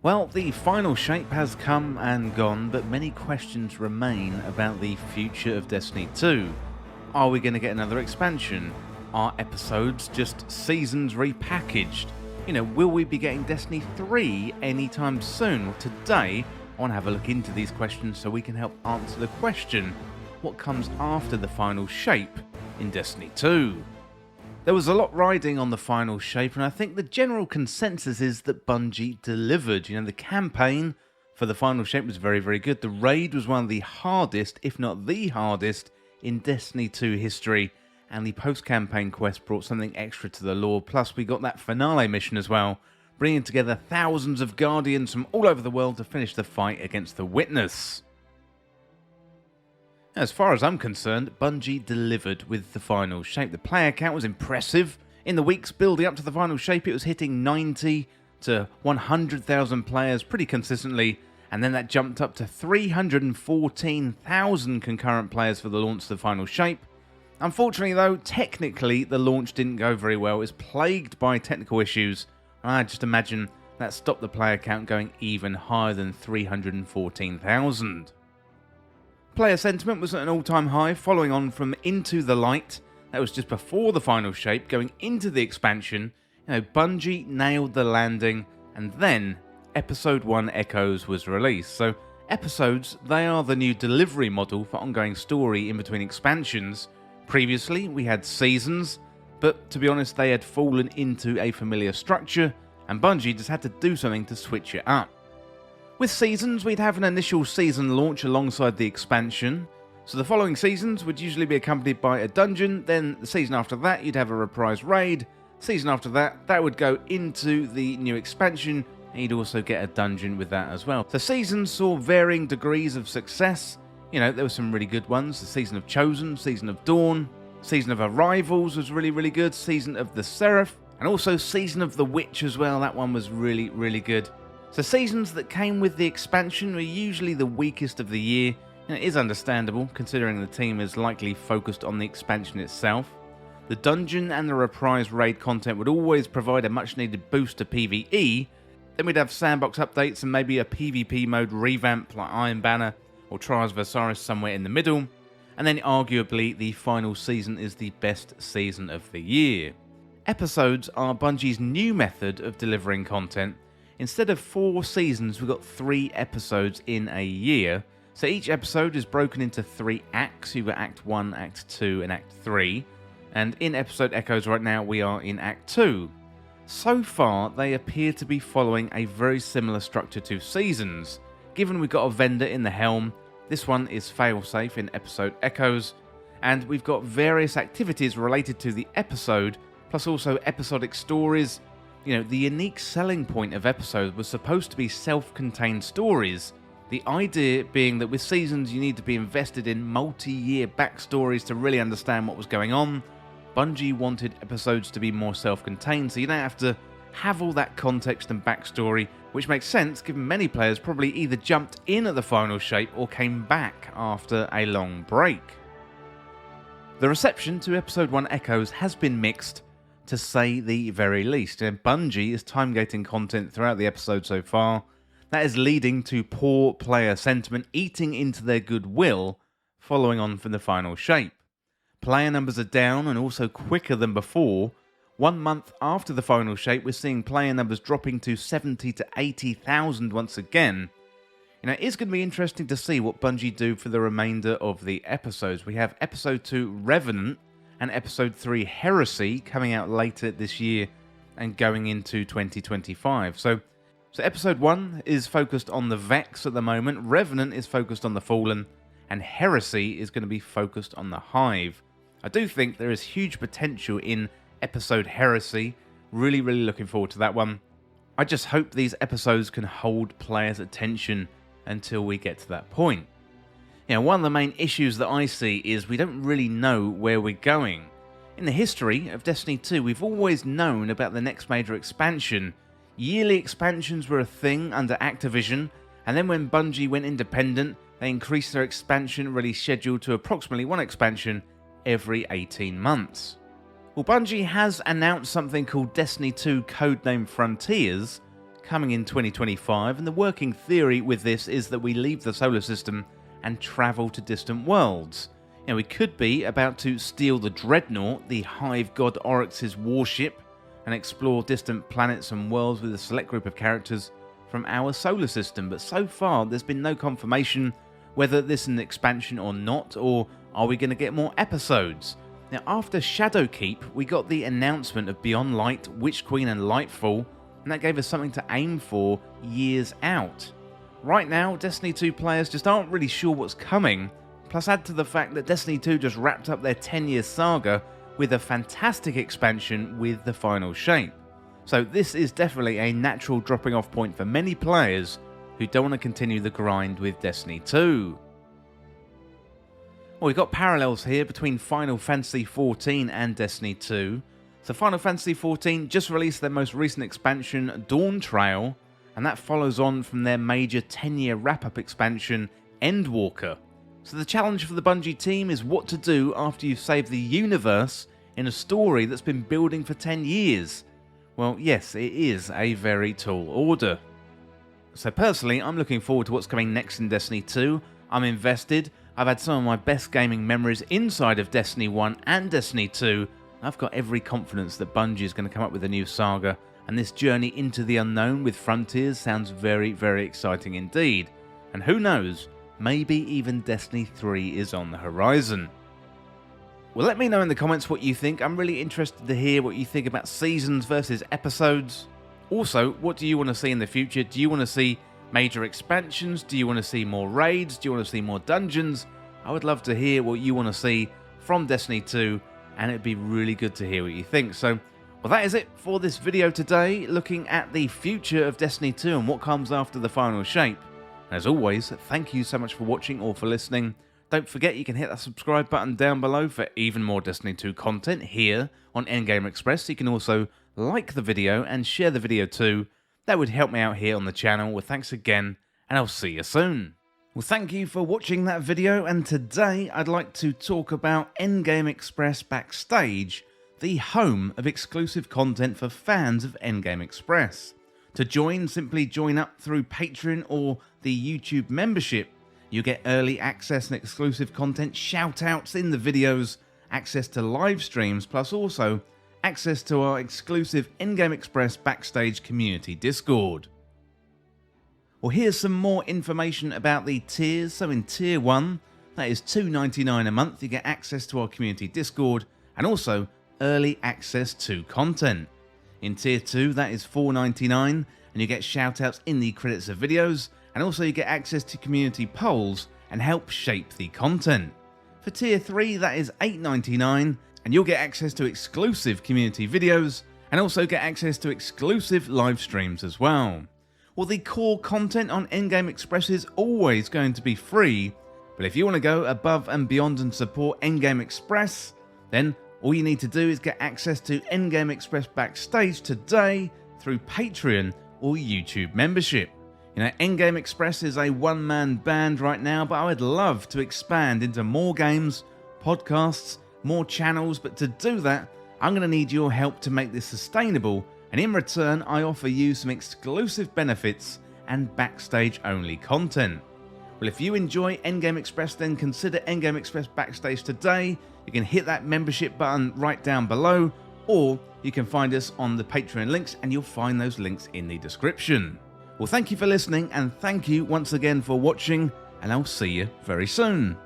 Well, the final shape has come and gone, but many questions remain about the future of Destiny 2. Are we going to get another expansion? Are episodes just seasons repackaged? Will we be getting Destiny 3 anytime soon? Well, today, I want to have a look into these questions so we can help answer the question, what comes after the final shape in Destiny 2? There was a lot riding on the final shape, and I think the general consensus is that Bungie delivered. The campaign for the final shape was very, very good. The raid was one of the hardest, if not the hardest, in Destiny 2 history, and the post-campaign quest brought something extra to the lore. Plus, we got that finale mission as well, bringing together thousands of Guardians from all over the world to finish the fight against the Witness. As far as I'm concerned, Bungie delivered with the final shape. The player count was impressive. In the weeks building up to the final shape, it was hitting 90 to 100,000 players pretty consistently, and then that jumped up to 314,000 concurrent players for the launch of the final shape. Unfortunately though, technically the launch didn't go very well. It was plagued by technical issues, and I just imagine that stopped the player count going even higher than 314,000. Player sentiment was at an all-time high, following on from Into the Light. That was just before the final shape, going into the expansion. Bungie nailed the landing, and then Episode 1 Echoes was released. So episodes, they are the new delivery model for ongoing story in between expansions. Previously, we had seasons, but to be honest, they had fallen into a familiar structure, and Bungie just had to do something to switch it up. With seasons, we'd have an initial season launch alongside the expansion. So the following seasons would usually be accompanied by a dungeon, then the season after that you'd have a reprise raid, season after that, that would go into the new expansion, and you'd also get a dungeon with that as well. So seasons saw varying degrees of success. There were some really good ones. The Season of Chosen, Season of Dawn, Season of Arrivals was really, really good, Season of the Seraph, and also Season of the Witch as well. That one was really, really good. So seasons that came with the expansion were usually the weakest of the year, and it is understandable considering the team is likely focused on the expansion itself. The dungeon and the reprise raid content would always provide a much needed boost to PvE. Then we'd have sandbox updates and maybe a PvP mode revamp like Iron Banner or Trials of Osiris somewhere in the middle. And then arguably the final season is the best season of the year. Episodes are Bungie's new method of delivering content. Instead of 4 seasons, we've got 3 episodes in a year. So each episode is broken into 3 acts. You've got Act 1, Act 2, and Act 3. And in Episode Echoes right now, we are in Act 2. So far, they appear to be following a very similar structure to seasons. Given we've got a vendor in the helm, this one is failsafe in Episode Echoes. And we've got various activities related to the episode, plus also episodic stories. The unique selling point of episodes was supposed to be self-contained stories. The idea being that with seasons you need to be invested in multi-year backstories to really understand what was going on. Bungie wanted episodes to be more self-contained, so you don't have to have all that context and backstory, which makes sense given many players probably either jumped in at the final shape or came back after a long break. The reception to Episode 1 Echoes has been mixed, to say the very least, and Bungie is time-gating content throughout the episode so far. That is leading to poor player sentiment eating into their goodwill following on from the final shape. Player numbers are down and also quicker than before. 1 month after the final shape, we're seeing player numbers dropping to 70 to 80,000 once again. It is going to be interesting to see what Bungie do for the remainder of the episodes. We have Episode 2 Revenant and Episode 3 Heresy coming out later this year and going into 2025. So Episode 1 is focused on the Vex at the moment, Revenant is focused on the Fallen, and Heresy is going to be focused on the Hive. I do think there is huge potential in Episode Heresy. Really, really looking forward to that one. I just hope these episodes can hold players' attention until we get to that point. One of the main issues that I see is we don't really know where we're going. In the history of Destiny 2, we've always known about the next major expansion. Yearly expansions were a thing under Activision, and then when Bungie went independent, they increased their expansion release schedule to approximately 1 expansion every 18 months. Well, Bungie has announced something called Destiny 2 Codename Frontiers, coming in 2025, and the working theory with this is that we leave the solar system and travel to distant worlds. We could be about to steal the Dreadnought, the Hive God Oryx's warship, and explore distant planets and worlds with a select group of characters from our solar system, but so far there's been no confirmation whether this is an expansion or not, or are we going to get more episodes? Now, after Shadowkeep, we got the announcement of Beyond Light, Witch Queen and Lightfall, and that gave us something to aim for years out. Right now, Destiny 2 players just aren't really sure what's coming, plus add to the fact that Destiny 2 just wrapped up their 10-year saga with a fantastic expansion with the final shape. So this is definitely a natural dropping off point for many players who don't want to continue the grind with Destiny 2. Well, we've got parallels here between Final Fantasy XIV and Destiny 2. So Final Fantasy XIV just released their most recent expansion, Dawn Trail, and that follows on from their major 10-year wrap-up expansion, Endwalker. So the challenge for the Bungie team is what to do after you've saved the universe in a story that's been building for 10 years. Well, yes, it is a very tall order. So personally, I'm looking forward to what's coming next in Destiny 2. I'm invested. I've had some of my best gaming memories inside of Destiny 1 and Destiny 2. I've got every confidence that Bungie is going to come up with a new saga, and this journey into the unknown with Frontiers sounds very, very exciting indeed. And who knows, maybe even Destiny 3 is on the horizon. Well, let me know in the comments what you think. I'm really interested to hear what you think about seasons versus episodes. Also, what do you want to see in the future? Do you want to see major expansions? Do you want to see more raids? Do you want to see more dungeons? I would love to hear what you want to see from Destiny 2, and it'd be really good to hear what you think. So, well, that is it for this video today, looking at the future of Destiny 2 and what comes after the final shape. As always, thank you so much for watching or for listening. Don't forget you can hit that subscribe button down below for even more Destiny 2 content here on Endgame Express. You can also like the video and share the video too. That would help me out here on the channel. Well, thanks again, and I'll see you soon. Well, thank you for watching that video, and today I'd like to talk about Endgame Express Backstage, the home of exclusive content for fans of Endgame Express. To join, simply join up through Patreon or the YouTube membership. You get early access and exclusive content, shout-outs in the videos, access to live streams, plus also access to our exclusive Endgame Express Backstage community Discord. Well, here's some more information about the tiers. So in Tier 1, that is $2.99 a month, you get access to our community Discord and also early access to content. In Tier 2, that is $4.99 and you get shout-outs in the credits of videos, and also you get access to community polls and help shape the content. For Tier 3, that is $8.99 and you'll get access to exclusive community videos and also get access to exclusive live streams as well. Well, the core content on Endgame Express is always going to be free, but if you want to go above and beyond and support Endgame Express, then all you need to do is get access to Endgame Express Backstage today through Patreon or YouTube membership. You know, Endgame Express is a one-man band right now, but I would love to expand into more games, podcasts, more channels, but to do that, I'm going to need your help to make this sustainable, and in return, I offer you some exclusive benefits and backstage-only content. Well, if you enjoy Endgame Express, then consider Endgame Express Backstage today. You can hit that membership button right down below, or you can find us on the Patreon links, and you'll find those links in the description. Well, thank you for listening, and thank you once again for watching, and I'll see you very soon.